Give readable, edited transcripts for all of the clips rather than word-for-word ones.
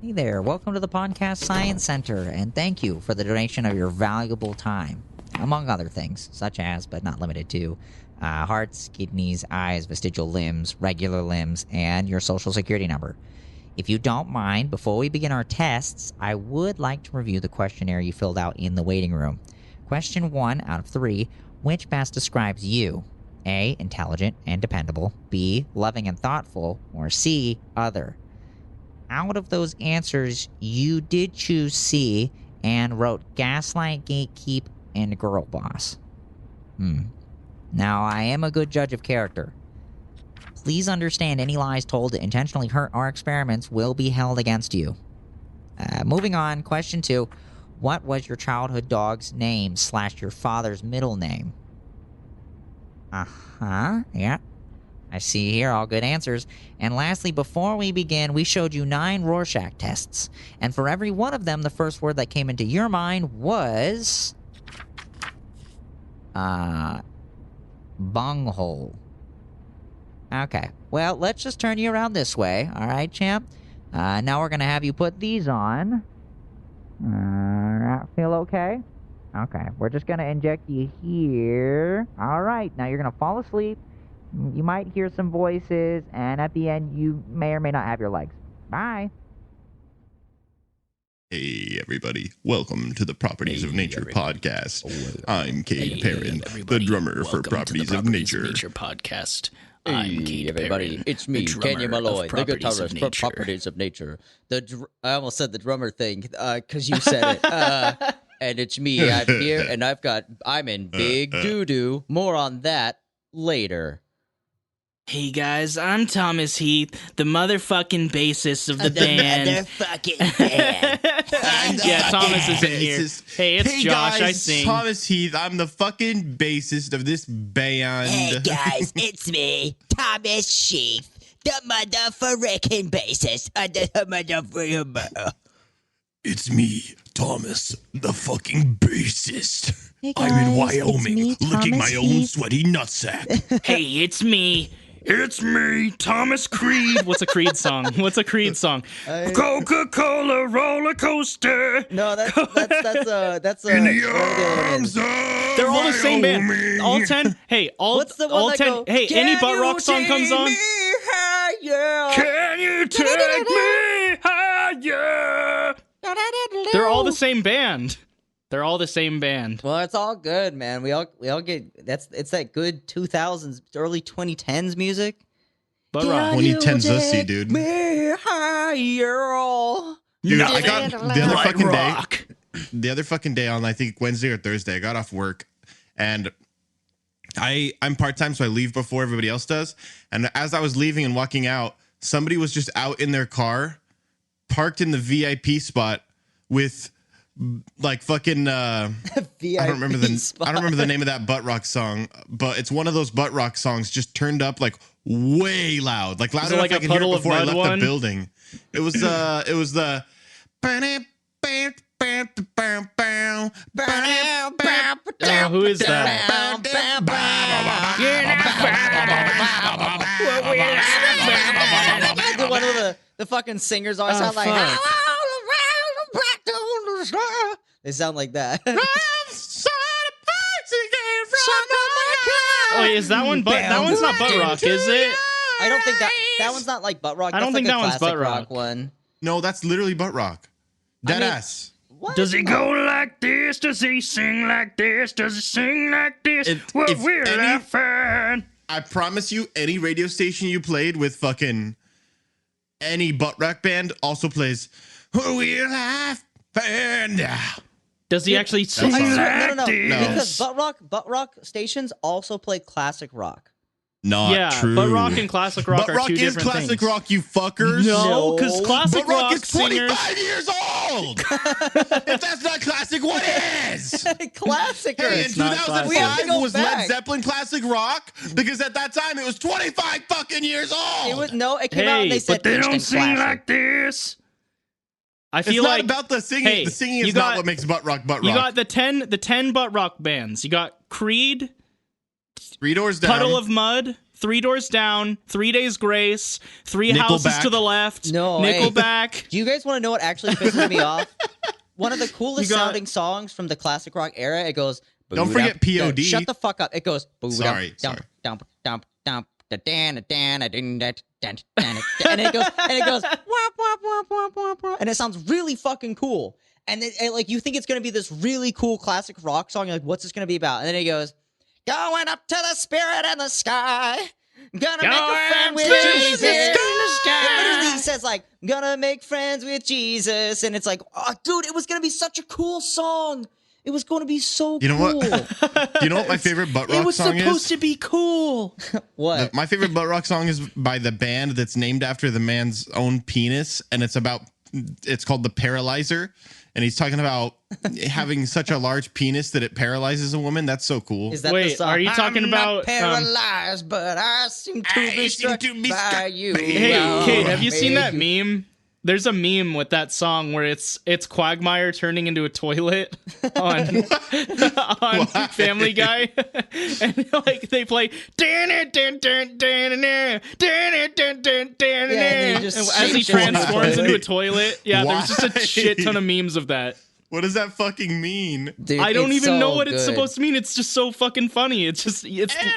Hey there, welcome to the Podcast Science Center, and thank you for the donation of your valuable time, among other things, such as, but not limited to, hearts, kidneys, eyes, vestigial limbs, regular limbs, and your social security number. If you don't mind, before we begin our tests, I would like to review the questionnaire you filled out in the waiting room. Question 1 out of 3, which best describes you? A, intelligent and dependable, B, loving and thoughtful, or C, other. Out of those answers, you did choose C and wrote gaslight, gatekeep, and girl boss. Now, I am a good judge of character. Please understand any lies told to intentionally hurt our experiments will be held against you. Moving on, question 2. What was your childhood dog's name / your father's middle name? Yeah. I see here, all good answers. And lastly, before we begin, we showed you 9 Rorschach tests. And for every one of them, the first word that came into your mind was... bunghole. Okay, well, let's just turn you around this way. All right, champ? Now we're going to have you put these on. Feel okay? Okay, we're just going to inject you here. All right, now you're going to fall asleep. You might hear some voices, and at the end, you may or may not have your legs. Bye. Hey, everybody. Welcome to the Properties of Nature podcast. I'm Cade Perrin, the drummer for Properties of Nature. podcast. I'm Cade everybody. It's me, Kenya Malloy, the guitarist for Properties of Nature. I almost said the drummer thing, because you said it. And it's me. I'm here, and I'm in Big Doo-Doo. More on that later. Hey guys, I'm Thomas Heath, the motherfucking bassist of the band. Motherfucking band. Yeah, Thomas is in here. Hey, it's Josh. Guys, I sing. Thomas Heath. I'm the fucking bassist of this band. Hey guys, it's me, Thomas Sheath, the motherfucking bassist of the motherfucking. It's me, Thomas, the fucking bassist. Hey I'm guys, in it's Wyoming, me, licking Thomas my own Heath. sweaty nutsack. Hey, it's me. It's me, Thomas Creed. What's a Creed song? Coca-Cola roller coaster. No, that's In the arms of They're all the same band. Wyoming. All 10. Hey, all What's the one all that 10. go, Hey, any "Can butt you rock song comes take on. me higher?" Can you take me higher? They're all the same band. Well, it's all good, man. We all get it's that good 2000s, early 2010s music. Butt rock. 2010's Ussy, dude. Me higher. Dude, I got Rock. the other fucking day on, I think Wednesday or Thursday, I got off work and I'm part-time, so I leave before everybody else does. And as I was leaving and walking out, somebody was just out in their car, parked in the VIP spot with like fucking I don't remember the name of that butt rock song, but it's one of those butt rock songs just turned up like way loud, like loud enough like I a could hear it Puddle of before I Mud left one? the building. It was the Who is that? The one with the fucking singers always sound like. fuck. They sound like that. Oh, is that one? But that one's not butt rock, is it? I don't think that one's not like butt rock. I don't That's think like that a one's classic butt rock. one. No, that's literally butt rock. Dead mean- ass. What? Does he go like this? Does he sing like this? Does he sing like this? If We're any- laughing. I promise you, any radio station you played with fucking any butt rock band also plays We're Laughing Now. Does he actually sing That's like fine. No. this? Because butt rock stations also play classic rock. Not Yeah, true. butt rock and classic rock Butt are rock two is different classic things. rock, you fuckers. No, because classic Butt rock rock is 25 singers. years old. If that's not classic, what is? Classic. Hey, in It's not classic. We have to 2005 go was back. Led Zeppelin classic rock because at that time it was 25 fucking years old. It came out and Hey, they said but they don't instant sing classic. like this. I It's feel not like about the singing. Hey, the singing you is got- not what makes butt rock. you got the 10 butt rock bands. You got Creed, Three Doors Down. Puddle of Mud, Three Doors Down, 3 Days Grace, Three Houses Nickelback. to the Left, No, hey. Nickelback. Do you guys want to know what actually pisses me off? One of the coolest sounding songs from the classic rock era. It goes. Don't forget POD. Shut the fuck up. It goes. Sorry. And it goes. And it sounds really fucking cool. And like you think it's gonna be this really cool classic rock song. You're like, what's this gonna be about? And then it goes, going up to the spirit in the sky. Gonna make a friend with Jesus. It literally says like, gonna make friends with Jesus. And it's like, oh, dude, it was gonna be such a cool song. It was going to be so You know cool. what? You know what my favorite butt rock It was song supposed is? to be cool. What? My favorite butt rock song is by the band that's named after the man's own penis, and it's called The Paralyzer, and he's talking about having such a large penis that it paralyzes a woman. That's so cool. Is that the Wait, song? are you talking I'm about? not paralyzed, but I seem to be struck by you. Hey, Oh, Kate, have you seen baby. that meme? There's a meme with that song where it's Quagmire turning into a toilet on Family Guy, and like they play then he just as he shakes it into a transforms into a toilet. toilet. Yeah, there's just a Why? shit ton of memes of that. What does that fucking mean? Dude, I don't it's even know so what it's good. supposed to mean. It's just so fucking funny. It's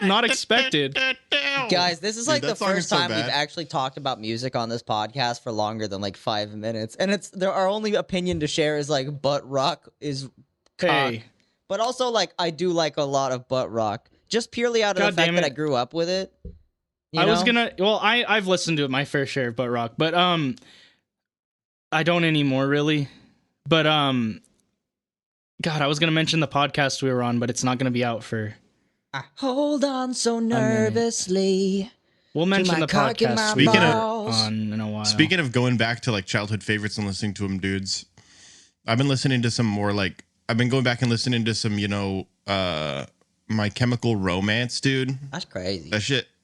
not expected. Guys, this is Dude, like that the song is first so time we've bad. actually talked about music on this podcast for longer than like 5 minutes. And our only opinion to share is like butt rock is cock. Hey, But also like I do like a lot of butt rock. Just purely out of God the fact damn that it. I grew up with it. You I was know? gonna. I've listened to my fair share of butt rock, but I don't anymore really. But God, I was gonna mention the podcast we were on, but it's not gonna be out for. Hold on so nervously. We'll mention my the cock in my podcast Speaking of- on in a while. Speaking of going back to like childhood favorites and listening to them, dudes, I've been listening to some more like I've been going back and listening to some, My Chemical Romance, dude. That's crazy.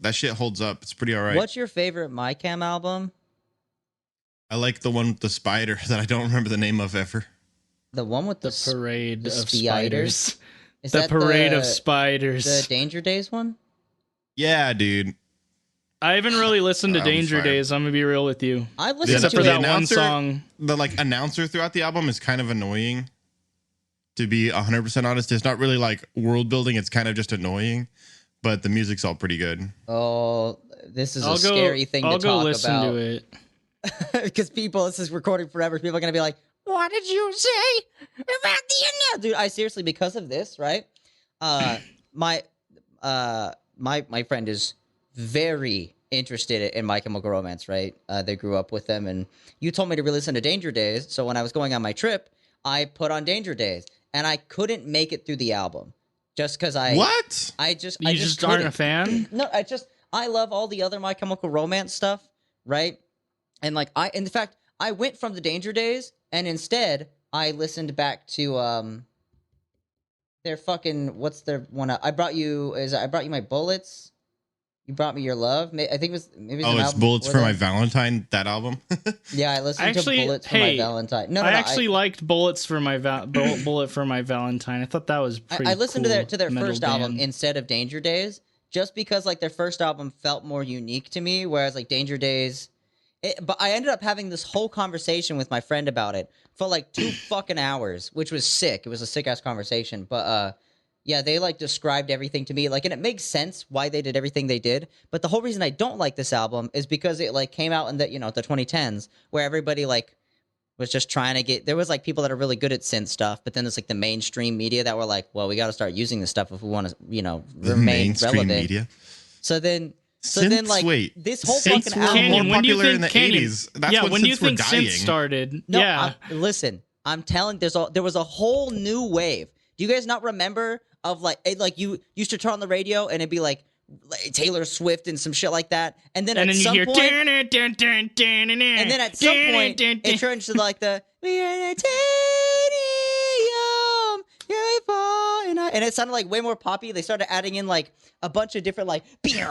That shit holds up. It's pretty all right. What's your favorite My Chem album? I like the one with the spider that I don't remember the name of ever. The one with the parade the of spiders? spiders. Is The that parade of the spiders. Danger Days one? Yeah, dude. I haven't really listened to That was Danger fire. Days. I'm gonna be real with you, I listened except to for it. that one announcer- song. The like announcer throughout the album is kind of annoying. To be 100% honest, it's not really like world building. It's kind of just annoying, but the music's all pretty good. Oh, this is a scary thing I'll to go talk listen about. to it. Because this is recording forever. People are gonna be like, "What did you say about the announcer?" Dude, I seriously, because of this, right? My friend is very interested in My Chemical Romance, right? They grew up with them, and you told me to re-listen to Danger Days. So when I was going on my trip, I put on Danger Days, and I couldn't make it through the album just because What? I just Aren't a couldn't. fan? No, I love all the other My Chemical Romance stuff, right? And like in fact, I went from the Danger Days, and instead I listened back to their fucking what's their one? I brought you my bullets. You brought me your love. I think it was maybe. Oh, it's Bullets for My Valentine. That album. Yeah, I listened Actually, to Bullets for My hey, Valentine. No, I actually liked Bullets for my Bullet for My Valentine. I thought that was pretty. I listened cool to their metal first album band. instead of Danger Days, just because like their first album felt more unique to me, whereas like Danger Days. But I ended up having this whole conversation with my friend about it for like 2 fucking hours, which was sick. It was a sick ass conversation, but yeah, they like described everything to me, like, and it makes sense why they did everything they did. But the whole reason I don't like this album is because it like came out in the the 2010s, where everybody like was just trying to get. There was like people that are really good at synth stuff, but then there's like the mainstream media that were like, well, we got to start using this stuff if we want to, The remain mainstream relevant. media. So then Synths, like wait, this whole synths fucking were album. more Canyon, when do you popular think in the Canyon? 80s. That's yeah, when do you synths were think dying. synth started? No, yeah, listen, I'm telling. There was a whole new wave. Do you guys not remember of like you used to turn on the radio and it'd be like Taylor Swift and some shit like that, and then and at then you some hear. point, and then at some point it turns to like the and it sounded like way more poppy. They started adding in like a bunch of different like like You're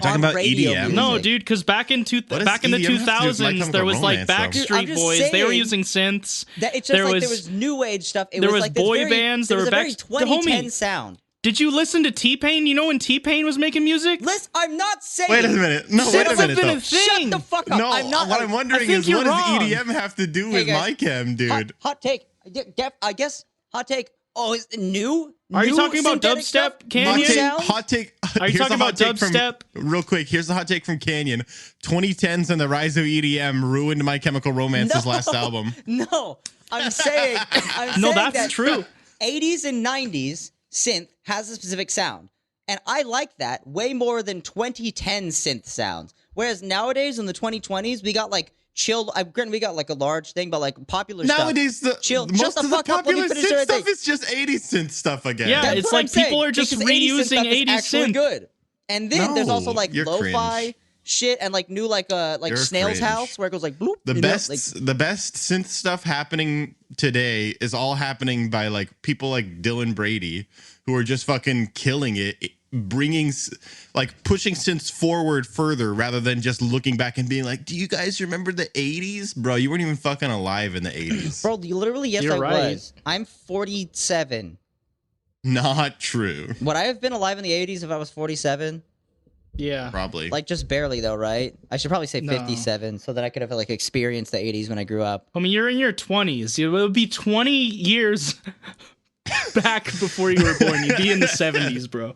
talking on about radio EDM? music. No, dude, because back in What does back in the EDM have to do with My 2000s, Chemical there was like Romance, though? Dude, I'm Backstreet just Boys. They were saying using synths. That it's just There like was- there was new age stuff. It there was was like this boy very, bands, There there was were a very the homie- 2010 sound. Did you listen to T-Pain? You know when T-Pain was making music? Listen, I'm not saying. Wait a minute. No, wait a Since minute. I've been Though. a thing. Shut the fuck up. No, I'm not. what I'm wondering think is you're what does wrong. EDM have to do with guys, my chem, dude? Hot take. I guess hot take. Oh, is it new? Are you New talking about synthetic dubstep, stuff? Canyon? New sounds? Hot take. Are you here's talking a hot about take dubstep? Real quick, here's the hot take from Canyon. 2010s and the rise of EDM ruined My Chemical Romance's No. last album. No, I'm saying. No, saying that's that true. 80s and 90s synth has a specific sound. And I like that way more than 2010 synth sounds. Whereas nowadays in the 2020s, we got like chill. Granted, we got like a large thing, but like popular Nowadays, stuff. Chill. Shut most the of the fuck up. Let me popular finish synth everything. stuff is just 80s synth stuff again. Yeah, That's it's what I'm like people saying, are just because 80s synth reusing stuff is 80s actually synth. good. And then there's also No, like you're lo-fi cringe. shit and like new like You're Snail's cringe. House where it goes like bloop. The you know, best, like- the best synth stuff happening today is all happening by like people like Dylan Brady, who are just fucking killing it, like pushing synths forward further rather than just looking back and being like, "Do you guys remember the '80s, bro? You weren't even fucking alive in the '80s." Bro, you literally, yes, You're I right. was. I'm 47. Not true. Would I have been alive in the 80s if I was 47? Yeah. Probably. Like just barely though, right? I should probably say No. 57 so that I could have like experienced the 80s when I grew up. I mean, you're in your 20s. It would be 20 years back before you were born. You'd be in the 70s, bro.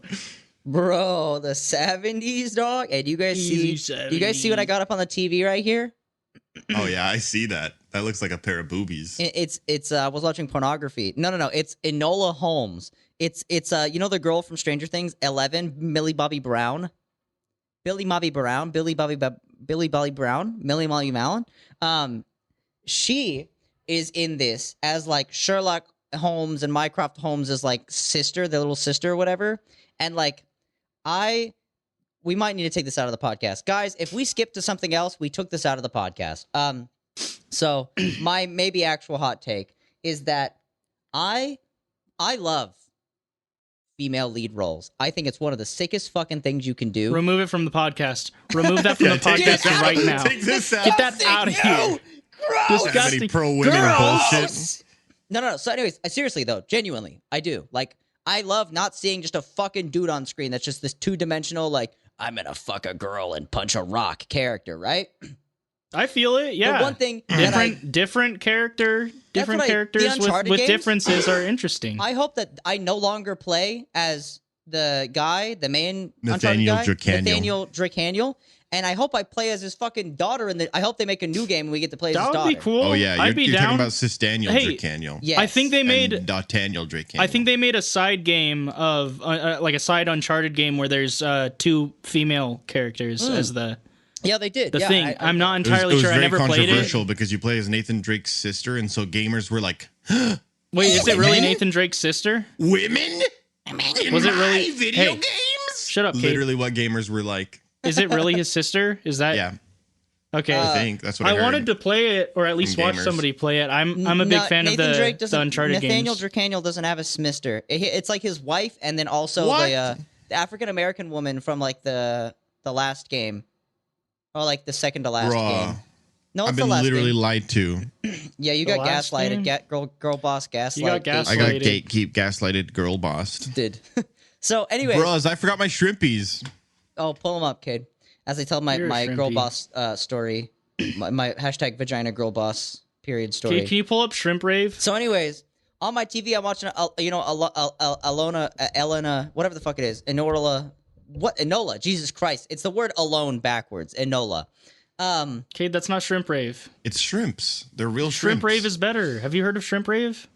Bro, the 70s, dog. Hey, do you guys see? Easy Do you guys see what I 70s. got up on the TV right here? Oh yeah, I see that. That looks like a pair of boobies. It's I was watching pornography. No. It's Enola Holmes. It's you know the girl from Stranger Things, 11, Millie Bobby Brown. Billy Bobby Brown. She is in this as like Sherlock Holmes and Mycroft Holmes' like sister, the little sister or whatever. And like we might need to take this out of the podcast. Guys, if we skip to something else, we took this out of the podcast. So my maybe actual hot take is that I love female lead roles. I think it's one of the sickest fucking things you can do. Remove it from the podcast. Remove that from the take this podcast out. right now. Take this out. Get that out of here. Gross. Disgusting. Any pro women Gross. bullshit. No. So anyways, seriously though, genuinely, I do. Like, I love not seeing just a fucking dude on screen that's just this two-dimensional, like, I'm gonna fuck a girl and punch a rock character, right? I feel it. Yeah. The one thing that different character, different what the characters Uncharted with games? differences are interesting. I hope that I no longer play as the guy, the main Nathaniel Uncharted guy, Dracaniel. Nathaniel Dracaniel, and I hope I play as his fucking daughter. And I hope they make a new game and we get to play as his That would daughter. be cool. Oh yeah, I'd be you're down. talking about Sis Daniel Hey, Dracaniel. Yes. I think they made. And Daniel Dracaniel. I think they made a side game of like a side Uncharted game where there's two female characters as the Yeah, they did. Yeah, thing. I'm not It was entirely sure. I very never played it. controversial because you play as Nathan Drake's sister, and so gamers were like, Wait, is it really Women? Nathan Drake's sister? "Women? Was it really? My video Hey, games?" shut up, Kate. Literally, what gamers were like. Is it really his sister? Is that Yeah, okay? I think that's what I I heard. wanted to play it, or at least From watch gamers. somebody play it. I'm a big fan of Nathan Drake the doesn't- Uncharted Nathaniel games. Dracaniel doesn't have a smister. It's like his wife, and then also What? the African American woman from like the last game, or like the second to last Bruh. game. No, it's I've the been last literally game. lied to. Yeah, you The got last game? gaslighted. Girl boss gaslighted. You got I got Slated. gatekeep, gaslighted, girl bossed. Did. So anyway, Bros, I forgot my shrimpies. oh, pull them up, kid. As I tell my You're a girl shrimpy. boss story, my hashtag vagina girl boss period story. Can you pull up Shrimp Rave? So, anyways, on my TV, I'm watching, Elena, whatever the fuck it is, Enola, Jesus Christ. It's the word alone backwards, Enola. Okay, that's not Shrimp Rave. It's shrimps. They're real Shrimp shrimps. Rave is better. Have you heard of Shrimp Rave?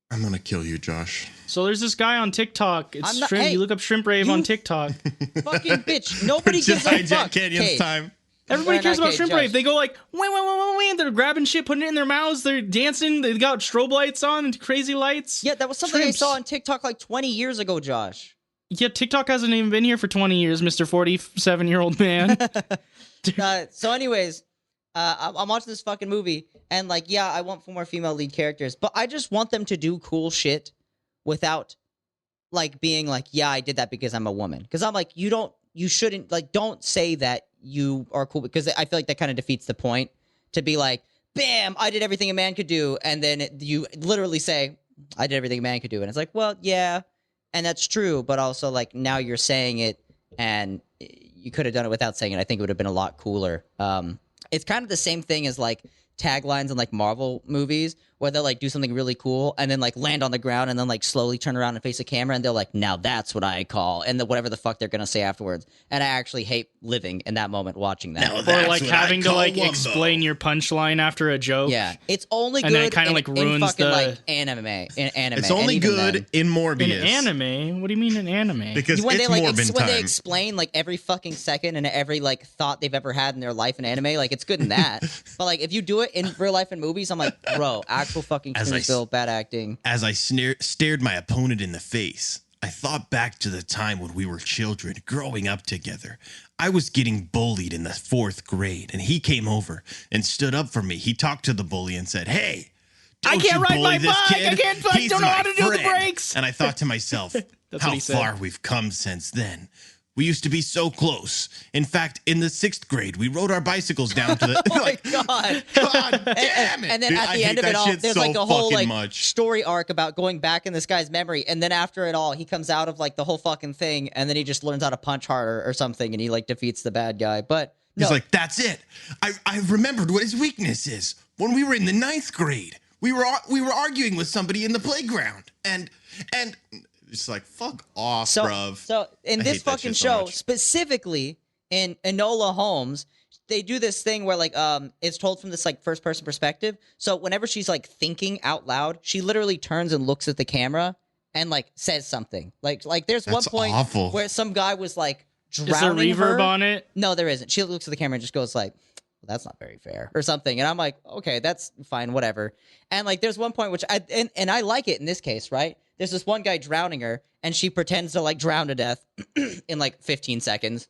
I'm gonna kill you, Josh. So there's this guy on TikTok. It's I'm not- shrimp. hey, you look up Shrimp Rave you- on TikTok. Fucking bitch. Nobody Just gives a hijack fuck. Canyon's Okay. time. Everybody Why cares not, about Kate, Shrimp Josh? Rave. They go like, wait, wait, wait, wait, wait. They're grabbing shit, putting it in their mouths. They're dancing. They got strobe lights on and crazy lights. Yeah, that was something Shrimps. I saw on TikTok like 20 years ago, Josh. Yeah, TikTok hasn't even been here for 20 years, Mr. 47-year-old man. So, anyways, I'm watching this fucking movie, and like, yeah, I want 4 more female lead characters, but I just want them to do cool shit without like being like, yeah, I did that because I'm a woman. Because I'm like, you shouldn't, like, don't say that you are cool, because I feel like that kind of defeats the point to be like, bam, I did everything a man could do, and then you literally say, I did everything a man could do, and it's like, well, yeah, And that's true, but also like now you're saying it, and you could have done it without saying it. I think it would have been a lot cooler. It's kind of the same thing as like taglines in like Marvel movies where they'll like do something really cool and then like land on the ground and then like slowly turn around and face the camera and they're like, now that's what I call, and whatever the fuck they're gonna say afterwards. And I actually hate living in that moment watching that. Now Or that's like what having I to call like Wumbo. explain your punchline after a joke. Yeah, it's only And good then it kinda, like, in ruins fucking the- like anime. In anime, It's only and even good then. in In Morbius. anime? What do you mean in anime? Because when it's they like Morbin when they time. explain like every fucking second and every like thought they've ever had in their life in anime, like it's good in that. But like if you do it in real life in movies, I'm like, bro, actual fucking As I Snoozeville, bad acting. As I stared my opponent in the face, I thought back to the time when we were children, growing up together. I was getting bullied in the 4th grade, and he came over and stood up for me. He talked to the bully and said, "Hey, I don't can't you ride bully my this bike. kid. I can't- I He's don't know my how to do the friend." brakes." And I thought to myself, That's how what he said. far we've come since then. We used to be so close. In fact, in the 6th grade, we rode our bicycles down to the Oh my god. God damn it! And then Dude, at I the hate end of that it all, shit there's so like a whole fucking like much. story arc about going back in this guy's memory, and then after it all, he comes out of like the whole fucking thing, and then he just learns how to punch harder or something, and he like defeats the bad guy. But no, He's like, that's it. I remembered what his weakness is. When we were in the 9th grade, we were arguing with somebody in the playground, and it's like, fuck off, bruv. So in I this hate that fucking shit so show, much. specifically in Enola Holmes, they do this thing where like it's told from this like first person perspective. So whenever she's like thinking out loud, she literally turns and looks at the camera and like says something. Like there's one That's point awful. where some guy was like Is there drowning reverb her. on it? No, there isn't. She looks at the camera and just goes like, well, that's not very fair or something. And I'm like, okay, that's fine, whatever. And like there's one point which and I like it in this case, right? There's this one guy drowning her and she pretends to like drown to death in like 15 seconds.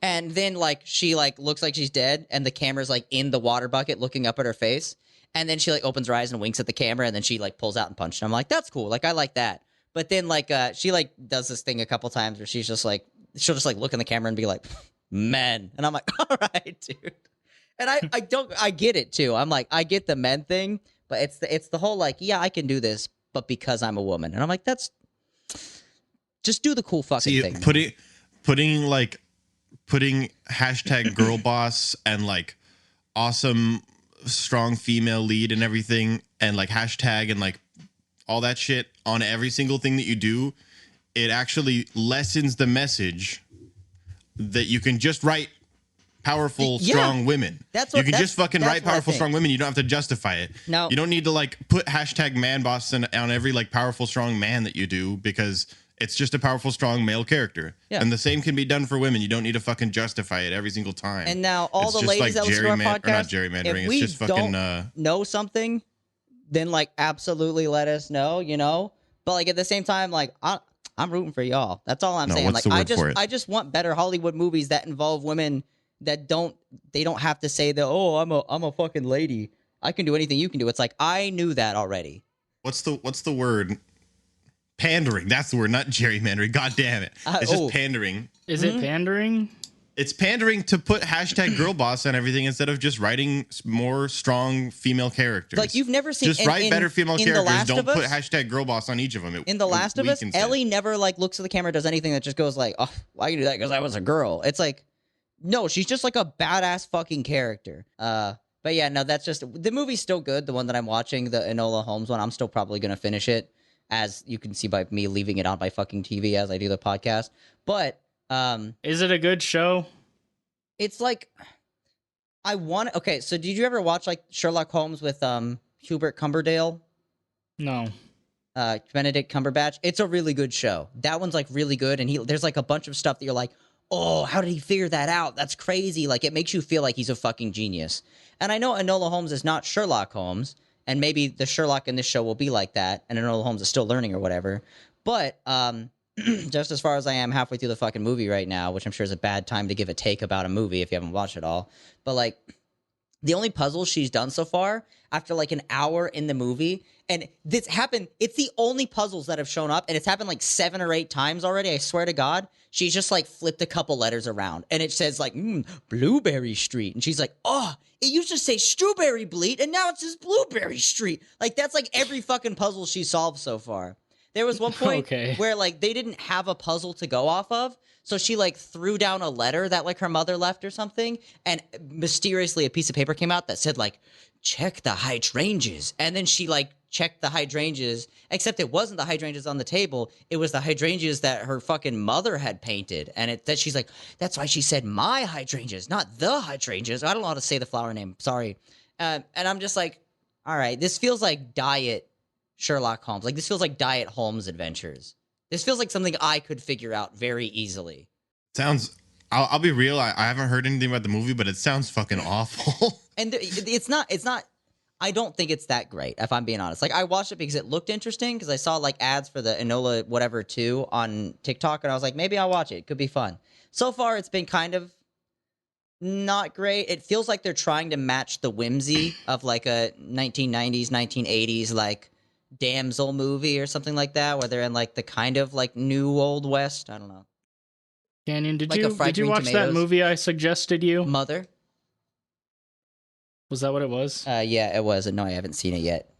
And then like she like looks like she's dead and the camera's like in the water bucket looking up at her face. And then she like opens her eyes and winks at the camera and then she like pulls out and punches. I'm like, that's cool. Like I like that. But then like she like does this thing a couple times where she'll just like look in the camera and be like, men. And I'm like, all right, dude. And I get it too. I'm like, I get the men thing, but it's the whole like, yeah, I can do this, but because I'm a woman. And I'm like, that's just do the cool fucking thing. Putting hashtag girl boss and like awesome strong female lead and everything and like hashtag and like all that shit on every single thing that you do, it actually lessens the message that you can just write powerful, Yeah. strong women. That's you what- can that's- just fucking that's write what I powerful, think. strong women. You don't have to justify it. No. You don't need to like put hashtag man boss on every like powerful, strong man that you do because it's just a powerful, strong male character. Yeah. And the same can be done for women. You don't need to fucking justify it every single time. And now all It's the just ladies like that listen to our not podcast, gerrymandering. if It's we just fucking don't know something, then like absolutely let us know, you know? But like at the same time, like I'm rooting for y'all. That's all I'm No, saying. what's Like the word for it? I just want better Hollywood movies that involve women that don't have to say that, oh, I'm a fucking lady. I can do anything you can do. It's like I knew that already. what's the word? Pandering. That's the word, not gerrymandering. God damn it. It's just pandering. Is Mm-hmm. it pandering? It's pandering to put hashtag girl boss on everything instead of just writing more strong fememale characters. Like you've never seen just write better female in The characters. Last Don't of Us? put hashtag girl boss on each of them. In The Last of Us, weakens it. Ellie never like looks at the camera, does anything that just goes like, "Oh, why you do that? Because I was a girl." It's like, no, she's just like a badass fucking character. But yeah, no, that's just the movie's still good. The one that I'm watching, the Enola Holmes one, I'm still probably gonna finish it, as you can see by me leaving it on my fucking TV as I do the podcast. But Is it a good show? it's like okay. So did you ever watch like Sherlock Holmes with Hubert Cumberdale? No. Benedict Cumberbatch. It's a really good show. That one's like really good, and there's like a bunch of stuff that you're like, oh, how did he figure that out? That's crazy. Like it makes you feel like he's a fucking genius. And I know Enola Holmes is not Sherlock Holmes, and maybe the Sherlock in this show will be like that, and Enola Holmes is still learning or whatever. But just as far as I am halfway through the fucking movie right now, which I'm sure is a bad time to give a take about a movie if you haven't watched it all. But like the only puzzles she's done so far after like an hour in the movie, and this happened, it's the only puzzles that have shown up, and it's happened like 7 or 8 times already, I swear to God. She's just like flipped a couple letters around, and it says like, Blueberry Street. And she's like, oh, it used to say Strawberry Bleat, and now it says Blueberry Street. Like that's like every fucking puzzle she solved so far. There was one point Okay. where like they didn't have a puzzle to go off of, so she like threw down a letter that like her mother left or something, and mysteriously a piece of paper came out that said like check the hydrangeas, and then she like checked the hydrangeas, except it wasn't the hydrangeas on the table, it was the hydrangeas that her fucking mother had painted, and that she's like, that's why she said my hydrangeas, not the hydrangeas. I don't know how to say the flower name, sorry. And I'm just like, all right, this feels like Diet Sherlock Holmes. Like, this feels like Diet Holmes Adventures. This feels like something I could figure out very easily. Sounds. I'll be real. I haven't heard anything about the movie, but it sounds fucking awful. And it's not. I don't think it's that great, if I'm being honest. Like, I watched it because it looked interesting, because I saw like ads for the Enola whatever 2 on TikTok, and I was like, maybe I'll watch it. It could be fun. So far, it's been kind of not great. It feels like they're trying to match the whimsy of like a 1990s, 1980s like damsel movie or something like that, where they're in like the kind of like new old west. I don't know. Canyon, did Like a fried you green watch that tomatoes. movie I suggested you? Mother? Was that what it was? Yeah, it was. No, I haven't seen it yet.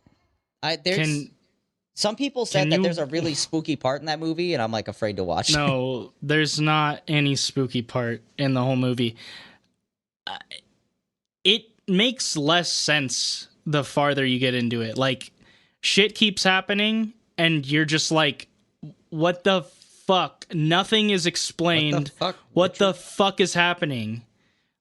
Some people said can that you- there's a really spooky part in that movie, and I'm like afraid to watch it. No, there's not any spooky part in the whole movie. It makes less sense the farther you get into it. Like, shit keeps happening, and you're just like, what the fuck? Nothing is explained. fuck, What the fuck is happening?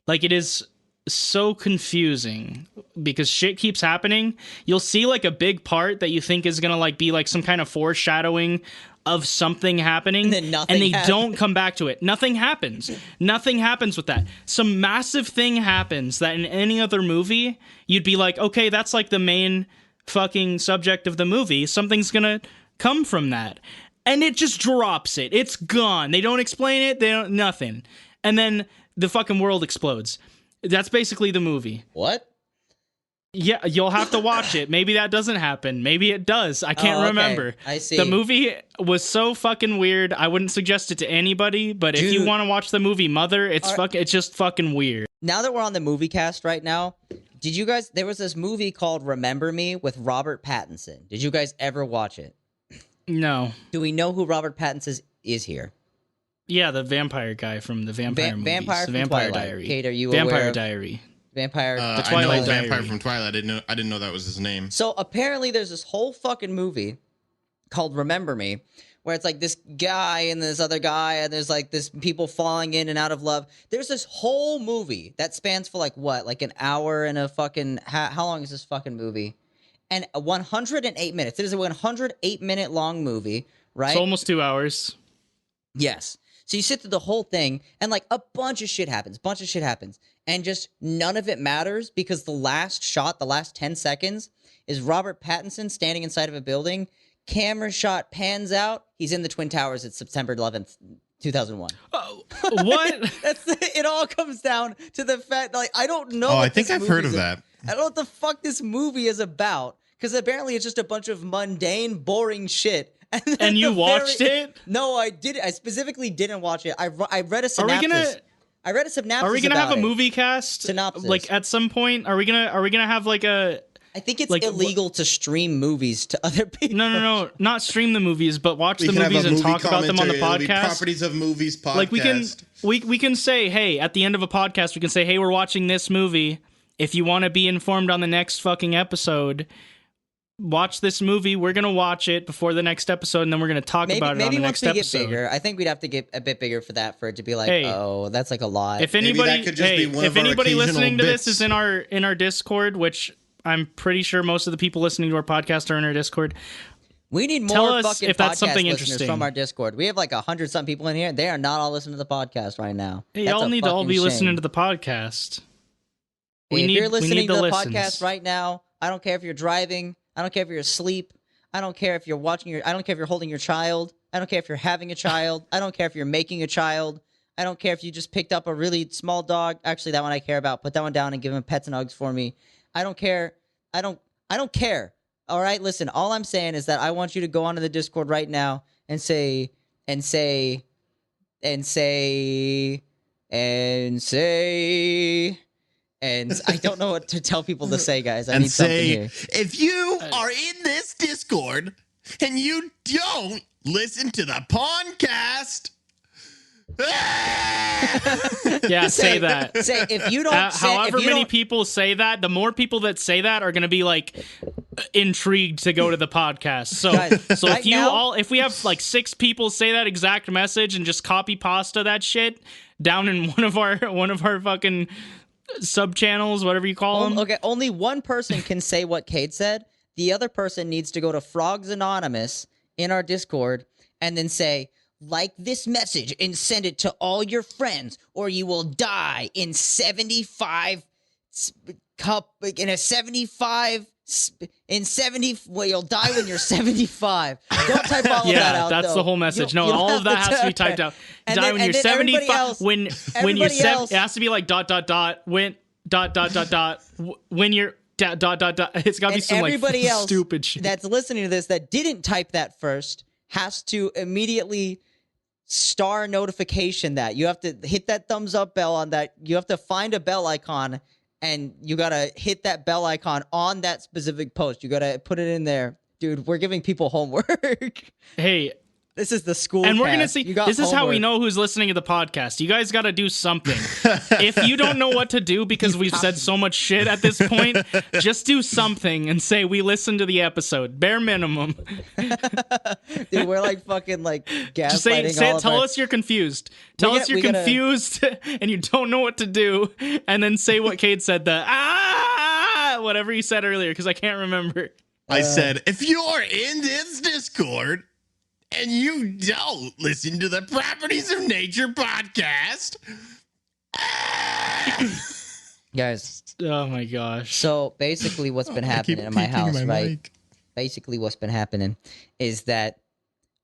Like, it is so confusing because shit keeps happening. You'll see like a big part that you think is gonna like be like some kind of foreshadowing of something happening, And then nothing and they happens. don't come back to it. Nothing happens. Nothing happens with that. Some massive thing happens that in any other movie you'd be like, okay, that's like the main fucking subject of the movie. Something's gonna come from that, and it just drops it. It's gone. They don't explain it. They don't nothing, and then the fucking world explodes. That's basically the movie. What? Yeah, you'll have to watch it. Maybe that doesn't happen. Maybe it does. I can't Oh, okay. remember. I see. The movie was so fucking weird. I wouldn't suggest it to anybody, but if you Dude. want to watch the movie Mother, it's it's just fucking weird. Now that we're on the movie cast right now, did you guys, there was this movie called Remember Me with Robert Pattinson. Did you guys ever watch it? No. Do we know who Robert Pattinson is here? Yeah, the vampire guy from the vampire movies. Vampire The from Vampire Twilight. Diary. Kate, are you Vampire aware of Diary. Vampire? I know Twilight Vampire Diary. from Twilight. I didn't know that was his name. So apparently there's this whole fucking movie called Remember Me, where it's like this guy and this other guy, and there's like this people falling in and out of love. There's this whole movie that spans for like what, like an hour and a fucking, how long is this fucking movie? And 108 minutes. It is a 108-minute long movie, right? It's almost 2 hours. Yes. So you sit through the whole thing, and like a bunch of shit happens, and just none of it matters because the last shot, the last 10 seconds, is Robert Pattinson standing inside of a building. Camera shot pans out. He's in the Twin Towers. It's September 11th, 2001. What? It all comes down to the fact that, like, I don't know. Oh, what I think this I've heard of movie's that. I don't know what the fuck this movie is about, because apparently it's just a bunch of mundane, boring shit. And, then And you the watched it? No, I didn't. I specifically didn't watch it. I read a Are we synopsis. gonna I read a synopsis. Are we gonna have about a it. movie cast? Synopsis. Like at some point? Are we gonna have like a I think it's like, illegal to stream movies to other people. no, not stream the movies, but watch We the can have movies a and movie talk about them on the commentary. It'll be podcast. Properties of Movies podcast. Like we can say, hey, at the end of a podcast, we can say, hey, we're watching this movie. If you want to be informed on the next fucking episode, watch this movie. We're gonna watch it before the next episode, and then we're gonna talk about it on Maybe the once next we episode. get bigger, I think we'd have to get a bit bigger for that, for it to be like, Hey, oh, that's like a lot. If Maybe anybody, that could just hey, be one if of our anybody occasional listening to this bits. is in our Discord, which I'm pretty sure most of the people listening to our podcast are in our Discord. We need more Tell us fucking if that's podcast something listeners interesting. from our Discord. We have like 100-some people in here. They are not all listening to the podcast right now. Hey, That's y'all a need to all fucking be shame. listening to the podcast. Hey, if you're listening need to the listens. podcast right now, I don't care if you're driving. I don't care if you're asleep. I don't care if you're watching I don't care if you're holding your child. I don't care if you're having a child. I don't care if you're making a child. I don't care if you just picked up a really small dog. Actually, that one I care about. Put that one down and give him pets and hugs for me. I don't care. I don't care. All right, listen. All I'm saying is that I want you to go onto the Discord right now and say and I don't know what to tell people to say, guys. I and need something say, here. if you are in this Discord, and you don't listen to the podcast. Yeah, say that. Say if you don't. However many people say that, the more people that say that are going to be like intrigued to go to the podcast. So, Guys, so right now- if we have like 6 people say that exact message and just copy pasta that shit down in one of our fucking sub channels, whatever you call them. Okay, only one person can say what Cade said. The other person needs to go to Frogs Anonymous in our Discord and then say, like this message and send it to all your friends, or you will die in 75 cup in a 75 in 70. Well, you'll die when you're 75. Don't type all of that out. That's though. the whole message. You No, don't all have of that has to be typed out. And Die then- when and you're then everybody 75. else- When you're everybody 7, else- it has to be like ... when ... when you're ... It's got to be And some like everybody else stupid shit. that's listening to this that didn't type that first has to immediately star notification that. You have to hit that thumbs up bell on that. You have to find a bell icon and you got to hit that bell icon on that specific post. You got to put it in there. Dude, we're giving people homework. Hey, This is the school and we're cast. gonna see. You got This is how we homework. know who's listening to the podcast. You guys got to do something. If you don't know what to do because we've said so much shit at this point, just do something and say we listened to the episode. Bare minimum. Dude, we're like fucking like gaslighting Just say all it. of Tell our- us you're confused. Tell us you're we gotta- confused and you don't know what to do, and then say what Cade said. Whatever you said earlier, because I can't remember. I said, if you're in this Discord and you don't listen to the Properties of Nature podcast, Guys, Oh my gosh. so basically what's been happening in my house, right? Basically what's been happening is that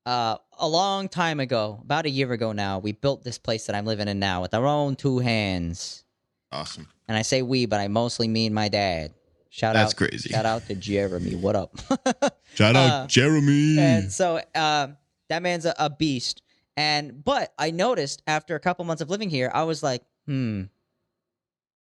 a long time ago, about a year ago now, we built this place that I'm living in now with our own 2 hands. Awesome. And I say we, but I mostly mean my dad. That's crazy. Shout out to Jeremy. What up? Shout out Jeremy. And so that man's a beast. But I noticed after a couple months of living here, I was like,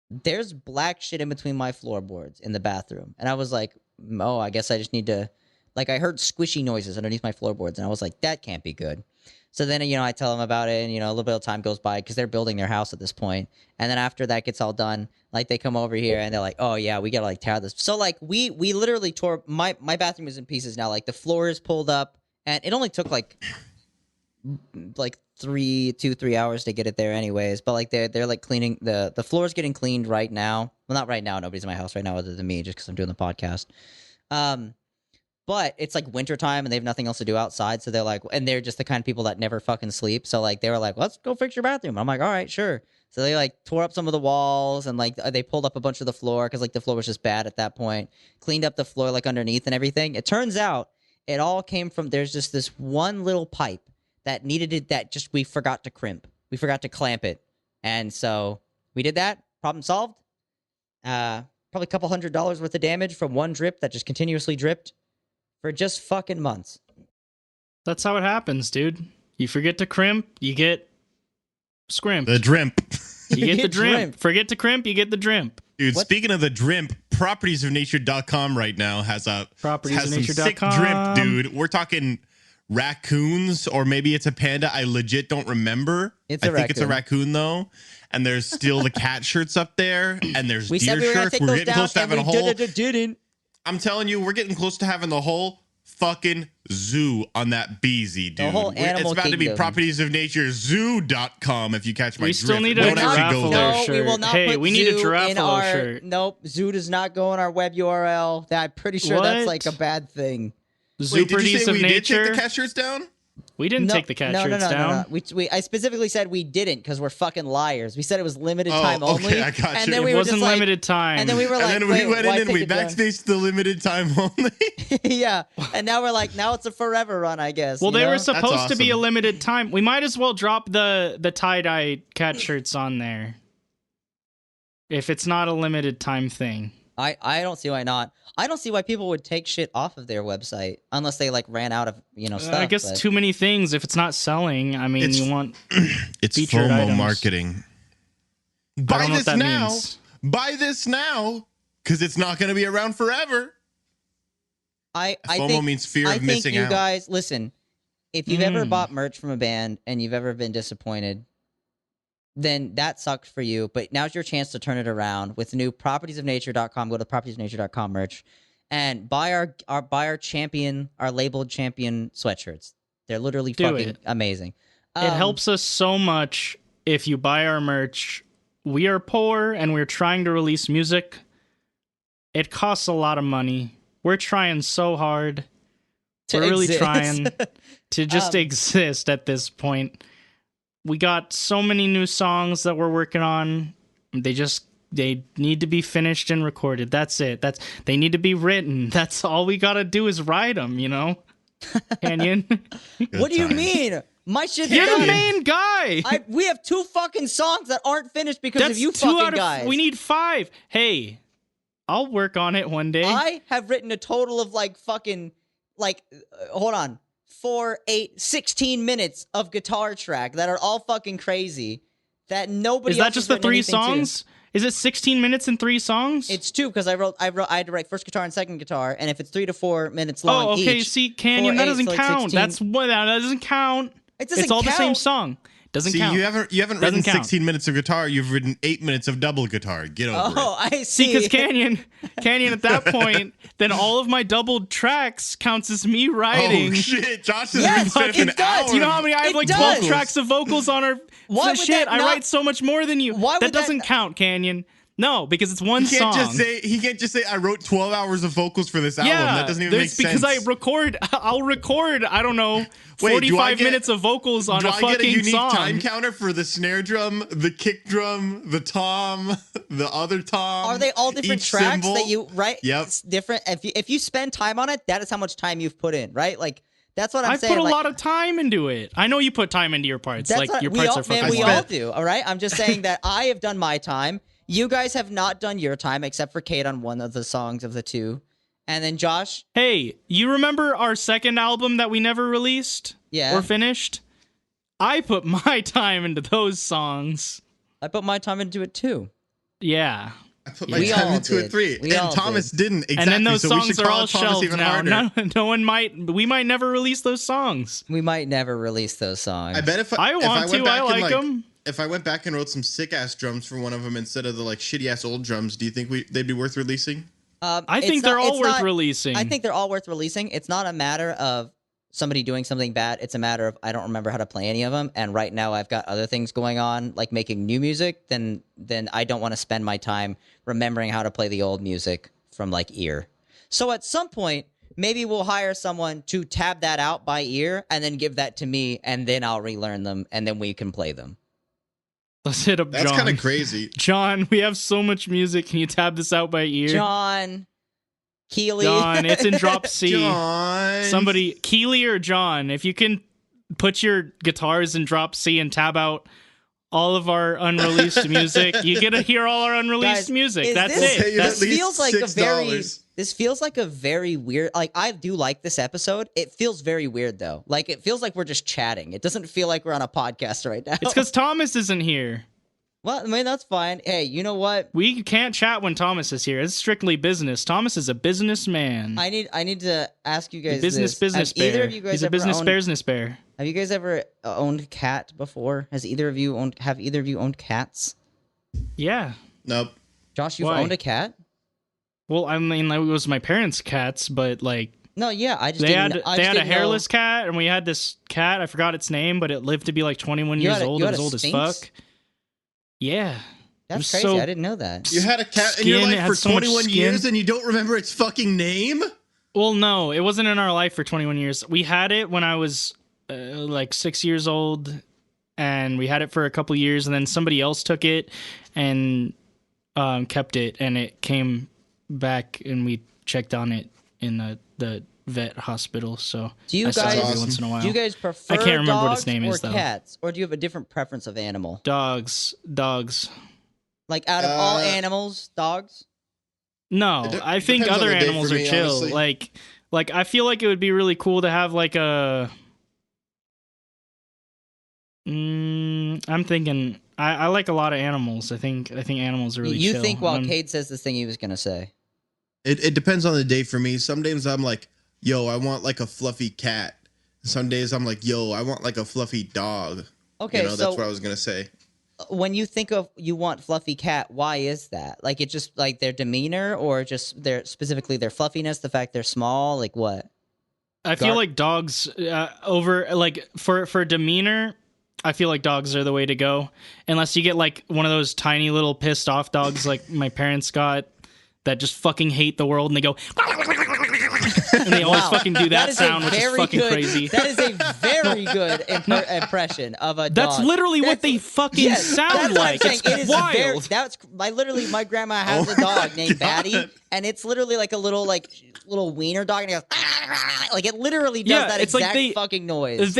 there's black shit in between my floorboards in the bathroom. And I was like, oh, I guess I just need to, like, I heard squishy noises underneath my floorboards. And I was like, that can't be good. So then, I tell them about it, and, a little bit of time goes by because they're building their house at this point. And then after that gets all done, like, they come over here and they're like, oh, yeah, we got to, like, tear this. So, like, we literally tore, my bathroom is in pieces now. Like, the floor is pulled up, and it only took, like 3 hours to get it there anyways. But, like, they're like, cleaning, the floor's getting cleaned right now. Well, not right now. Nobody's in my house right now other than me, just because I'm doing the podcast. But it's like wintertime and they have nothing else to do outside. So they're like, and they're just the kind of people that never fucking sleep. So like, they were like, let's go fix your bathroom. I'm like, all right, sure. So they like tore up some of the walls and like they pulled up a bunch of the floor because like the floor was just bad at that point. Cleaned up the floor like underneath and everything. It turns out it all came from, there's just this one little pipe that needed it that just we forgot to crimp. We forgot to clamp it. And so we did that. Problem solved. Probably a couple $100 worth of damage from one drip that just continuously dripped. For just fucking months. That's how it happens, dude. You forget to crimp, you get scrimp. The Drimp. You get the get drimp. drimp. Forget to crimp, you get the drimp. Dude, What? speaking of the Drimp, propertiesofnature.com right now has some Propertiesofnature.com. sick Drimp, dude. We're talking raccoons, or maybe it's a panda. I legit don't remember. It's I a think it's a raccoon, though. And there's still the cat shirts up there, and there's We deer said we were gonna shirts. take We're those getting down, close to and having a we whole. didn't. I'm telling you, we're getting close to having the whole fucking zoo on that Beezy, dude. whole animal it's about to be kingdom. propertiesofnaturezoo.com if you catch my We drift. still need We a don't actually go Girafalo there. No, shirt. we will not Hey, put we need a zoo in Girafalo our, shirt. Nope, zoo does not go in our web URL. I'm pretty sure that's What? like a bad thing. Wait, did you Zooperties say of we did nature. take the cat shirts down? We didn't No, take the cat no, shirts no, down. No. I specifically said we didn't because we're fucking liars. We said it was limited Oh, time okay, only. I got and you. then It we It were wasn't just like, limited time. and then we were like, And then we wait, went why in and take we it down? backstaged the limited time only. Yeah, and now we're like, now it's a forever run, I guess. Well, you they know? were supposed to be a awesome. limited time. We might as well drop the tie-dye cat shirts on there. If it's not a limited time thing. I don't see why not. I don't see why people would take shit off of their website unless they like ran out of stuff. I guess but- too many things. If it's not selling, I mean, It's- you want It's Featured FOMO items. marketing. I Buy don't know what this that now. means. Buy this now, because it's not going to be around forever. I FOMO think, means fear I of think missing you out. guys listen. If you've ever Mm. bought merch from a band and you've ever been disappointed, then that sucked for you. But now's your chance to turn it around with new propertiesofnature.com. Go to propertiesofnature.com merch and buy our champion, our labeled champion sweatshirts. They're literally Do fucking it. amazing. It helps us so much if you buy our merch. We are poor and we're trying to release music. It costs a lot of money. We're trying so hard. to We're really exist. trying to just exist at this point. We got so many new songs that we're working on. They need to be finished and recorded. That's it. They need to be written. That's all we got to do is write them, you know? Canyon. What do you times. mean? My shit's You're the done. main guy. We have 2 fucking songs that aren't finished because That's of you 2 fucking out of guys. we need 5. Hey, I'll work on it one day. I have written a total of hold on, 4, 8, 16 minutes of guitar track that are all fucking crazy. That nobody. Is that else just has the written 3 anything to. songs? Is it 16 minutes and 3 songs? It's 2 because I had to write first guitar and second guitar, and if it's 3 to 4 minutes long Oh, okay. each, See, Canyon, 4, that 8, doesn't so like count. 16. That doesn't count. It doesn't It's all the same count. song. Doesn't See, count. you haven't Doesn't written count. 16 minutes of guitar. You've written 8 minutes of double guitar. Get over Oh, I See, see. because Canyon, at that point, then all of my doubled tracks counts as me it. writing. Oh shit! Josh has Yes, been spent it an does. hour. Do you know how many I have? It Like does. 12 tracks of vocals on our. Why So would shit, that I not- write so much more than you. Why would that that doesn't not- count, Canyon. No, because it's one He can't song. just say I wrote 12 hours of vocals for this album. yeah, That doesn't even make sense. because I'll record. I don't know, Wait, 45 minutes of vocals on Do a I fucking get a unique song. time counter for the snare drum, the kick drum, the tom, the other tom? Are they all different each tracks cymbal? that you write? Yep. It's different. If you spend time on it, that is how much time you've put in, right? Like that's what I'm I've saying. put a like, lot of time into it. I know you put time into your parts. That's Like what your we parts all, are fucking. man, we long. all do. All right. I'm just saying that I have done my time. You guys have not done your time, except for Kate on one of the songs of the 2, and then Josh. Hey, you remember our second album that we never released? Yeah. Or finished? I put my time into those songs. I put my time into it too. Yeah. I put my We time all into did. it 3, We all and Thomas did. didn't. Exactly. And then those so we songs should are call all out Thomas shelved even now. harder. We might never release those songs. We might never release those songs. I bet if I if want went to. I back and, like them. If I went back and wrote some sick ass drums for one of them instead of the shitty ass old drums, do you think they'd be worth releasing? I It's think they're not- all it's worth not- releasing. I think they're all worth releasing. It's not a matter of somebody doing something bad. It's a matter of I don't remember how to play any of them, and right now I've got other things going on, like making new music. Then I don't want to spend my time remembering how to play the old music from ear. So at some point, maybe we'll hire someone to tab that out by ear and then give that to me, and then I'll relearn them, and then we can play them. Let's hit up That's John. kind of crazy. John, we have so much music. Can you tab this out by ear? John, Keely, John, it's in drop C. John. Somebody, Keely or John, if you can put your guitars in drop C and tab out all of our unreleased music, you get to hear all our unreleased Guys, music. is That's this- Pay it. you That's at least feels like a very $6. this feels like a very weird I do like this episode. It feels very weird though. It feels like we're just chatting. It doesn't feel like we're on a podcast right now. It's because Thomas isn't here. well, I mean that's fine. Hey, you know what? We can't chat when Thomas is here. It's strictly business. Thomas is a businessman. I need to ask you guys business this. business Have bear. either of you guys He's a ever business owned, business bear. Have you guys ever owned cat before? Have either of you owned cats? Yeah. Nope. Josh, you've Why? owned a cat? Well, I mean, it was my parents' cats, but No, yeah, I just they didn't. had I they just had a didn't know- hairless cat, and we had this cat. I forgot its name, but it lived to be 21 You years had a- old. you It had was a old as Sphinx? fuck. Yeah. That's was crazy. so- I didn't know that. You had a cat in your Skin, it life had for so much 21 skin. years and you don't remember its fucking name? Well, no, it wasn't in our life for 21 years. We had it when I was 6 years old, and we had it for a couple years, and then somebody else took it and kept it, and it came back, and we checked on it in the vet hospital. So Do you I saw it guys every once in a while. Do you guys prefer I can't remember what its dogs name or is, though. cats, or do you have a different preference of animal? Dogs. Out of all animals, dogs. No, It de- I think depends on other the day animals for are me, chill. honestly. Like I feel like it would be really cool to have a. I'm thinking. I like a lot of animals. I think animals are really You chill. while Cade says this thing he was gonna say. It depends on the day for me. Some days I'm like, yo, I want like a fluffy cat. Some days I'm like, yo, I want like a fluffy dog. Okay, You know, so that's what I was gonna say. when you think of you want fluffy cat, why is that? Like it just like their demeanor, or just specifically their fluffiness, the fact they're small, like what? I feel like dogs over like for demeanor. I feel like dogs are the way to go, unless you get like one of those tiny little pissed off dogs like my parents got that just fucking hate the world and they go and they always fucking do that is sound, a which is very fucking good, crazy. That is a very good impression of a dog. That's literally what they fucking Yes, sound that's what I'm like. saying. It's It is wild. that's literally my grandma has a dog named Batty, and it's literally like a little wiener dog, and it goes like it literally does Yeah, that it's like exact fucking noise.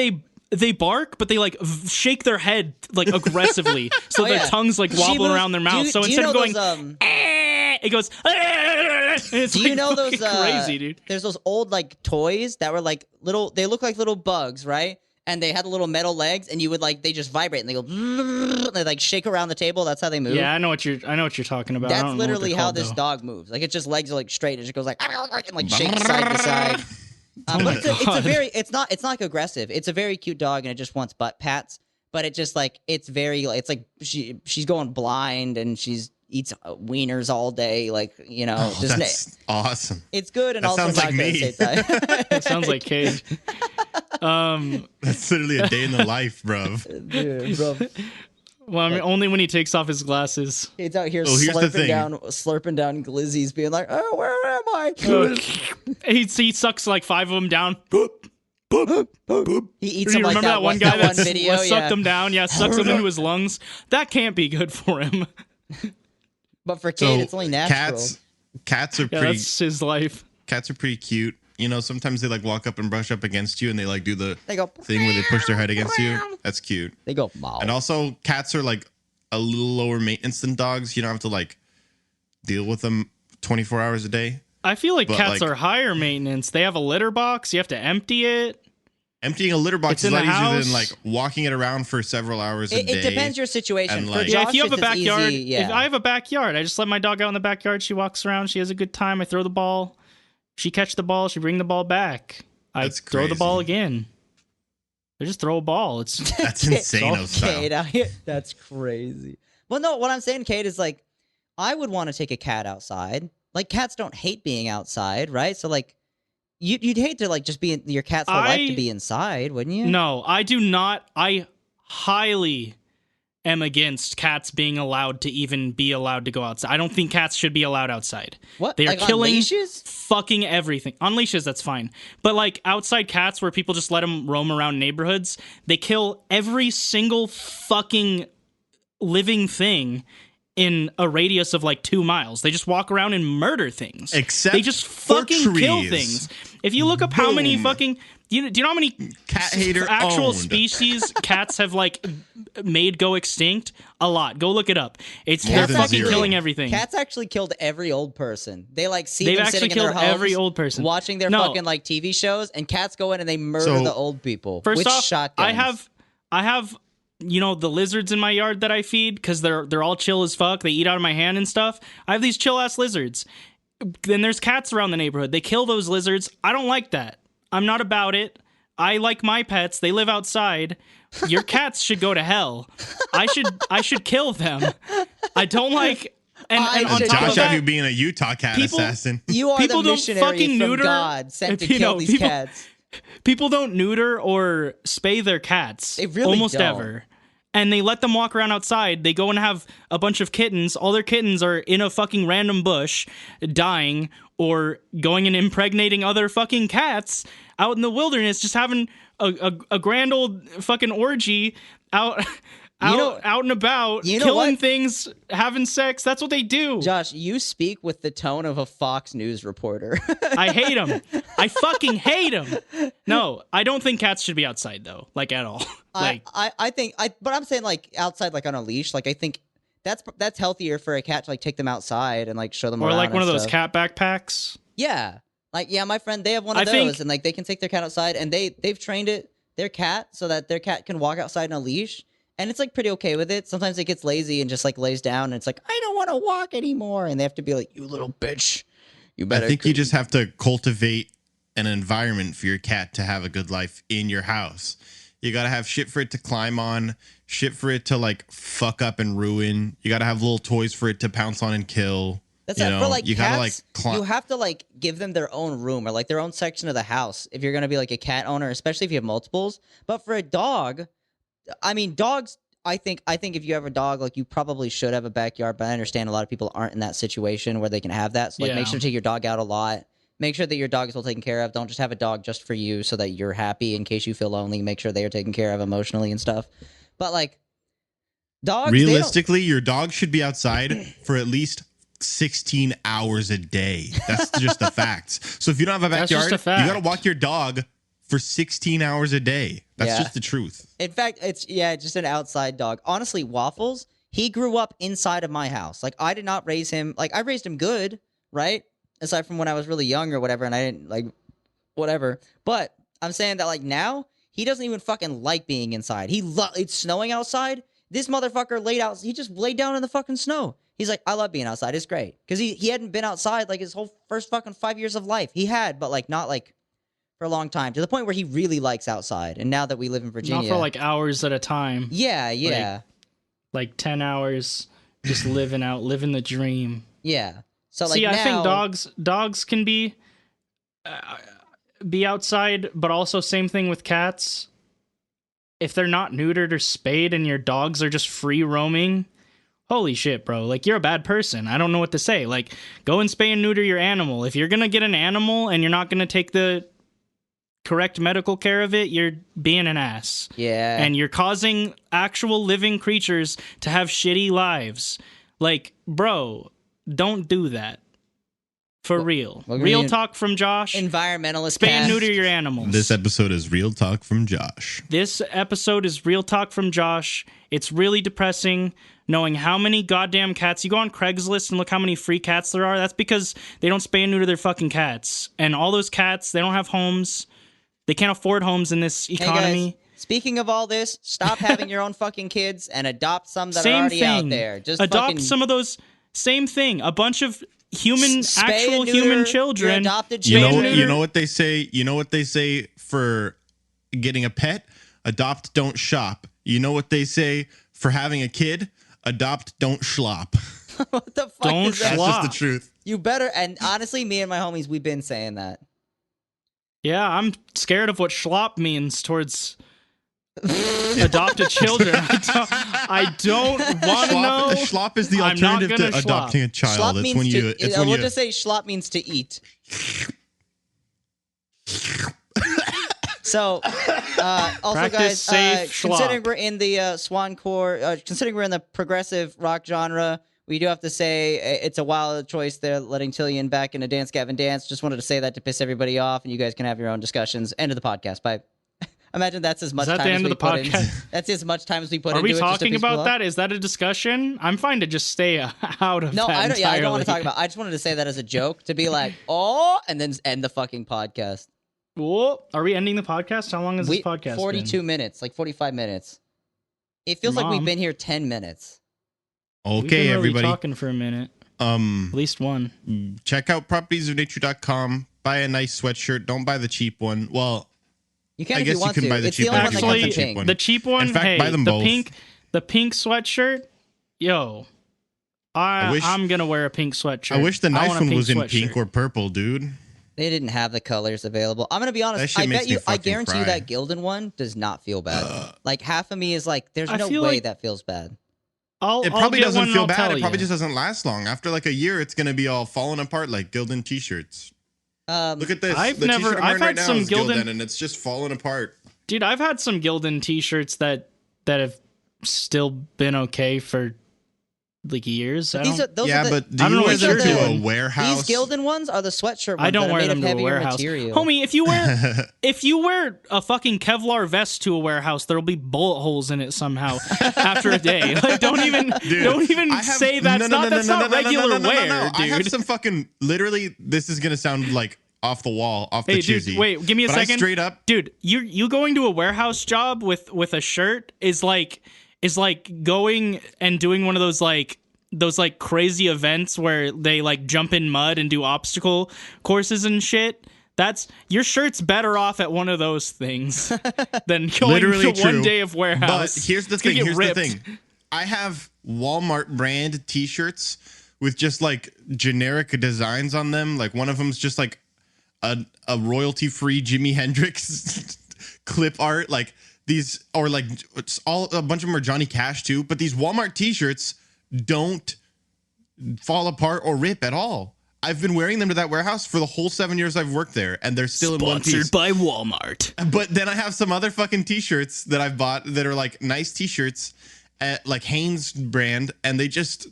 They bark, but they like shake their head like aggressively, so Oh, their yeah. tongues like wobble around their mouth. So do you instead of know going, those, it goes. It's do you like know those fucking crazy, dude? There's those old like toys that were like little. They look like little bugs, right? And they had the little metal legs, and you would like they just vibrate and they go. They like shake around the table. That's how they move. Yeah, I know what you're talking about. I That's don't know what literally they're how called, this though. dog moves. Like, it's just legs are like straight. It just goes like and like shakes side to side. But it's a God. very it's not like aggressive. It's a very cute dog, and it just wants butt pats. But it just like it's very it's like she's going blind, and she's eats wieners all day. Like, you know, just That's awesome. it's good and That also sounds not like good me. at the same time. It sounds like Cage. That's literally a day in the life, bruv. Dude, bro. Well, I mean, only when he takes off his glasses. He's out here Oh, here's the thing. slurping down glizzies, being like, "Oh, where am I?" He sucks like 5 of them down. He eats Do them you like remember that one that guy that one video? sucked Yeah. them down? Yeah, sucks them into his lungs. That can't be good for him. But for So Kate, it's only natural. cats are Yeah, pretty that's his life. cats are pretty cute. You know, sometimes they like walk up and brush up against you, and they like do the They go. thing where they push their head against you. That's cute. They go. Wow. And also, cats are like a little lower maintenance than dogs. You don't have to like deal with them 24 hours a day. I feel like But, cats like- are higher maintenance. They have a litter box. You have to empty it. Emptying a litter box It's is a in lot the easier house. than like walking it around for several hours a day. It depends your situation. and, For like- Yeah, Josh, if you have a it's backyard, easy, yeah. if I have a backyard, I just let my dog out in the backyard. She walks around. She has a good time. I throw the ball. She catch the ball. She bring the ball back. I That's throw the crazy. ball again. I just throw a ball. It's That's insane style. Kate out here. That's crazy. Well, no, what I'm saying, Kate, is like, I would want to take a cat outside. Like, cats don't hate being outside, right? So, like, you'd hate to like just be in your cat's whole life to be inside, wouldn't you? no, I do not. I highly am against cats being allowed to even be allowed to go outside. I don't think cats should be allowed outside. What? They are Like, on killing leashes? fucking everything. On leashes, that's fine. But like outside cats where people just let them roam around neighborhoods, they kill every single fucking living thing in a radius of like 2 miles. They just walk around and murder things. Except they just for fucking kill trees. things. If you look up how many Boom. fucking do you know how many Cat hater actual owned. species cats have like made go extinct? A lot. Go look it up. It's More they're than fucking zero. killing everything. Cats actually killed every old person. They like see They've them actually sitting in their killed homes, every old person. watching their No. fucking like TV shows, and cats go in and they murder So- the old people First with off, shotguns. I have you know the lizards in my yard that I feed because they're all chill as fuck. They eat out of my hand and stuff. I have these chill ass lizards. Then there's cats around the neighborhood. They kill those lizards. I don't like that. I'm not about it. I like my pets. They live outside. Your cats should go to hell. I should kill them. I don't like. And on should top Josh of out that, here being a Utah cat people- assassin. You are people the don't missionary fucking from neuter- God sent to you kill know, these people- cats. people don't neuter or spay their cats. They really almost don't. ever. And they let them walk around outside. They go and have a bunch of kittens. All their kittens are in a fucking random bush, dying, or going and impregnating other fucking cats out in the wilderness, just having a grand old fucking orgy out know- out and about, you know killing what? things, having sex. That's what they do. Josh, you speak with the tone of a Fox News reporter. I hate them. I fucking hate them. No, I don't think cats should be outside though, like at all. Like I think but I'm saying like outside, like on a leash. Like I think that's healthier for a cat to like take them outside and like show them or around like one of and those stuff. cat backpacks. Yeah, like my friend, they have one of I those, think- and like they can take their cat outside, and they've trained their cat so that their cat can walk outside on a leash, and it's like pretty okay with it. Sometimes it gets lazy and just like lays down, and it's like I don't want to walk anymore, and they have to be like, you little bitch, you I better. think you just have to cultivate an environment for your cat to have a good life in your house. You got to have shit for it to climb on, shit for it to like fuck up and ruin. You got to have little toys for it to pounce on and kill. That's you it. know, For like you cats, gotta like you have to like give them their own room or like their own section of the house if you're gonna be like a cat owner, especially if you have multiples. But for a dog, I mean, dogs. I think if you have a dog, like you probably should have a backyard. But I understand a lot of people aren't in that situation where they can have that. So like, make sure to take your dog out a lot. Make sure that your dog is well taken care of. Don't just have a dog just for you so that you're happy in case you feel lonely. Make sure they are taken care of emotionally and stuff. But like dogs, realistically, your dog should be outside for at least 16 hours a day. That's just the facts. So if you don't have a backyard, you got to walk your dog for 16 hours a day. That's just the truth. In fact, it's just an outside dog. Honestly, Waffles, he grew up inside of my house. Like I did not raise him. Like I raised him good, right? Aside from when I was really young or whatever, and I didn't like whatever. But I'm saying that like now he doesn't even fucking like being inside. It's snowing outside. This motherfucker he just laid down in the fucking snow. He's like, I love being outside. It's great. Because he hadn't been outside like his whole first fucking 5 years of life. He had, but like not like for a long time. To the point where he really likes outside. And now that we live in Virginia. Not for like hours at a time. Yeah. Like 10 hours just living the dream. Yeah. So like see, now, I think dogs can be outside, but also same thing with cats. If they're not neutered or spayed and your dogs are just free roaming, holy shit, bro. Like, you're a bad person. I don't know what to say. Like, go and spay and neuter your animal. If you're going to get an animal and you're not going to take the correct medical care of it, you're being an ass. Yeah. And you're causing actual living creatures to have shitty lives. Like, bro, don't do that. For real. Real talk from Josh. Environmentalist Spay and neuter your animals. This episode is Real Talk from Josh. This episode is Real Talk from Josh. It's really depressing knowing how many goddamn cats. You go on Craigslist and look how many free cats there are. That's because they don't spay and neuter their fucking cats. And all those cats, they don't have homes. They can't afford homes in this economy. Hey guys, speaking of all this, stop having your own fucking kids and adopt some that are already out there. Just adopt some of those. Same thing. A bunch of actual human children. Adopted children. You know what they say? You know what they say for getting a pet? Adopt, don't shop. You know what they say for having a kid? Adopt, don't schlop. What the fuck don't is that? That's just the truth. You better. And honestly, me and my homies, we've been saying that. Yeah, I'm scared of what schlop means towards adopted children. I don't want to know. Schlop is the alternative to adopting a child. Schlop it's means when you. to, we'll just say schlop means to eat. So, also, practice guys, safe considering schlop. we're in the swancore, considering we're in the progressive rock genre, we do have to say it's a wild choice there, letting Tillian back into Dance Gavin Dance. Just wanted to say that to piss everybody off, and you guys can have your own discussions. End of the podcast. Bye. Imagine that's as much Is that time the as end we of the put in. podcast? That's as much time as we put Are into it. we just to talking piss people about off. that? Is that a discussion? I'm fine to just stay out of No, that I don't. Yeah, I don't want to entirely. talk about. I just wanted to say that as a joke to be like, oh, and then end the fucking podcast. Whoa. Are we ending the podcast? How long is this podcast 42 been? minutes, like 45 minutes. It feels like we've been here 10 minutes. We've been Okay, really everybody. talking for a minute. At least one. Check out propertiesofnature.com. Buy a nice sweatshirt. Don't buy the cheap one. Well, You can I if guess you want you can to. buy the It's cheap the one only if one you that want comes the in cheap pink. one. The cheap one, In fact, hey, buy them both. the pink sweatshirt, yo. I'm gonna wear a pink sweatshirt. I wish the nice want a one was in sweatshirt. pink or purple, dude. They didn't have the colors available. I'm gonna be That honest. shit I makes bet me you. I fucking guarantee you cry. that Gildan one does not feel bad. Like half of me is like, there's I no feel way like- that feels bad. I'll Probably get doesn't one and feel I'll bad. tell It probably you. just doesn't last long. After like a year, it's gonna be all falling apart like Gildan t-shirts. Look at this. I've the never- t-shirt I'm I've wearing right had now some is Gildan- and it's just falling apart. Dude, I've had some Gildan t-shirts that have still been okay for like years. Those are But do I don't you know wear what they're them to a doing. warehouse? These Gildan ones are the sweatshirt ones I don't that are wear made them of to a heavier warehouse. material. Homie, if you wear a fucking Kevlar vest to a warehouse, there'll be bullet holes in it somehow after a day. Like, don't even I have- say that's not regular wear, I have dude. some fucking literally. This is gonna sound like off the wall, off the Hey, cheesy. dude, wait, give me a but second. I straight up, Dude, you going to a warehouse job with a shirt is like going and doing one of those crazy events where they like jump in mud and do obstacle courses and shit. That's your shirt's better off at one of those things than going Literally to one true. day of warehouse. But here's the It's gonna thing. get Here's ripped. the thing. I have Walmart brand T-shirts with just like generic designs on them. Like one of them's just like a royalty-free Jimi Hendrix clip art. Like these, or like it's all a bunch of them are Johnny Cash too. But these Walmart T-shirts don't fall apart or rip at all. I've been wearing them to that warehouse for the whole 7 years I've worked there, and they're still in one piece. Sponsored by Walmart. But then I have some other fucking T-shirts that I've bought that are like nice T-shirts at like Hanes brand, and they just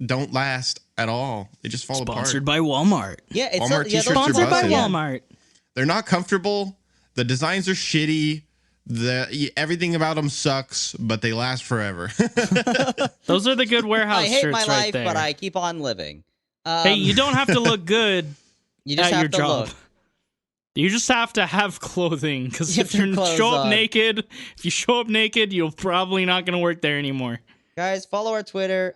don't last at all. They just fall Sponsored apart. by Walmart. Yeah, it's Walmart yeah, t-shirts those- are Sponsored by busted. Walmart. They're not comfortable. The designs are shitty. Everything about them sucks, but they last forever. Those are the good warehouse I hate shirts my right life, there. but I keep on living. Hey, you don't have to look good you just at have your to job. look. You just have to have clothing, because You if have you clothes show up on. naked, you're probably not going to work there anymore. Guys, follow our Twitter,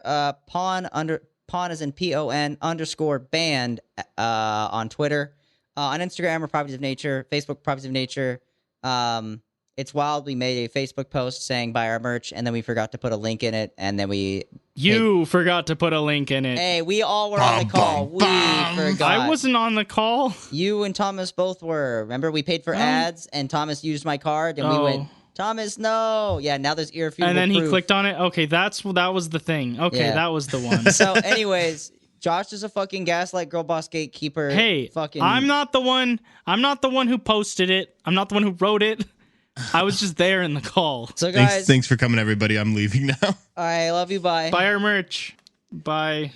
pawn as in PON_band on Twitter. On Instagram, we're Properties of Nature. Facebook, Properties of Nature. It's wild. We made a Facebook post saying buy our merch, and then we forgot to put a link in it, and then You forgot to put a link in it. Hey, we all were on the call. We forgot. I wasn't on the call. You and Thomas both were. Remember, we paid for ads, and Thomas used my card, and we went, Oh. Thomas, no. Yeah, now there's irrefutable And then he proof. clicked on it. Okay, that was the thing. Okay, Yeah. that was the one. So, anyways, Josh is a fucking gaslight girl boss gatekeeper. Hey, fucking. I'm not the one who posted it. I'm not the one who wrote it. I was just there in the call. So, guys, Thanks for coming, everybody. I'm leaving now. I love you. Bye. Buy our merch. Bye.